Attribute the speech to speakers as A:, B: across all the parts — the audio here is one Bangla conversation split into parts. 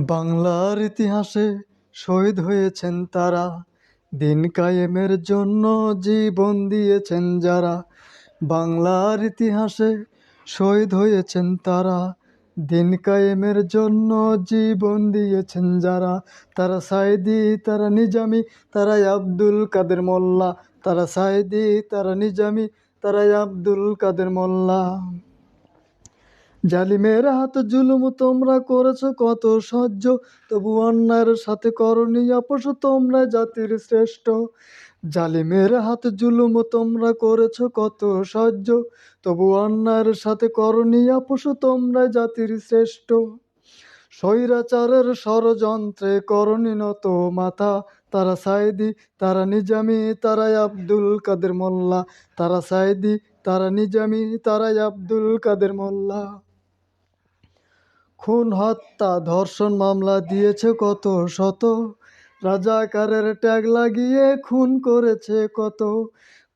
A: বাংলার ইতিহাসে শহীদ হয়েছেন তারা, দিন কায়েমের জন্য জীবন দিয়েছেন যারা। বাংলার ইতিহাসে শহীদ হয়েছেন তারা, দিন কায়েমের জন্য জীবন দিয়েছেন যারা। তারা সাইদি, তারা নিজামী, তারাই আব্দুল কাদের মোল্লা। তারা সাইদি, তারা নিজামী, তারাই আব্দুল কাদের মোল্লা। জালিমের হাত জুলুম তোমরা করেছো কত সহ্য, তবু অন্যায়ের সাথে করনি আপোষ, তোমরা জাতির শ্রেষ্ঠ। জালিমের হাত জুলুম তোমরা করেছো কত সহ্য, তবু অন্যায়ের সাথে করনি আপোষ, তোমরা জাতির শ্রেষ্ঠ। স্বৈরাচারের ষড়যন্ত্রে করনি নত মাথা। তারা সাইদি, তারা নিজামী, তারাই আব্দুল কাদের মোল্লা। তারা সাইদি, তারা নিজামী, তারাই আব্দুল কাদের মোল্লা। খুন হত্যা ধর্ষণ মামলা দিয়েছে কত শত, রাজাকারের ট্যাগ লাগিয়ে খুন করেছে কত।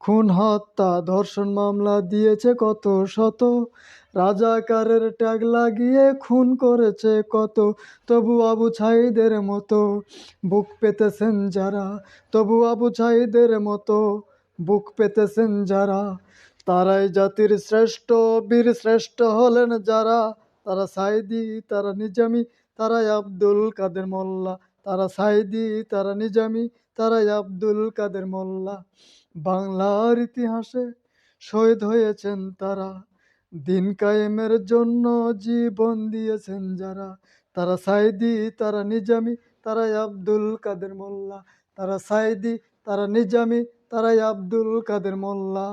A: খুন হত্যা ধর্ষণ মামলা দিয়েছে কত শত, রাজাকারের ট্যাগ লাগিয়ে খুন করেছে কত। তবু আবু ছাইদের মতো বুক পেতেছেন যারা, তবু আবু ছাইদের মতো বুক পেতেছেন যারা। তারাই জাতির শ্রেষ্ঠ, বীর শ্রেষ্ঠ হলেন যারা। তারা সাইদি, তারা নিজামী, তারাই আব্দুল কাদের মোল্লা। তারা সাইদি, তারা নিজামী, তারাই আব্দুল কাদের মোল্লা। বাংলার ইতিহাসে শহীদ হয়েছেন তারা, দিন কায়েমের জন্য জীবন দিয়েছেন যারা। তারা সাইদি, তারা নিজামী, তারাই আব্দুল কাদের মোল্লা। তারা সাইদি, তারা নিজামী, তারাই আব্দুল কাদের মোল্লা।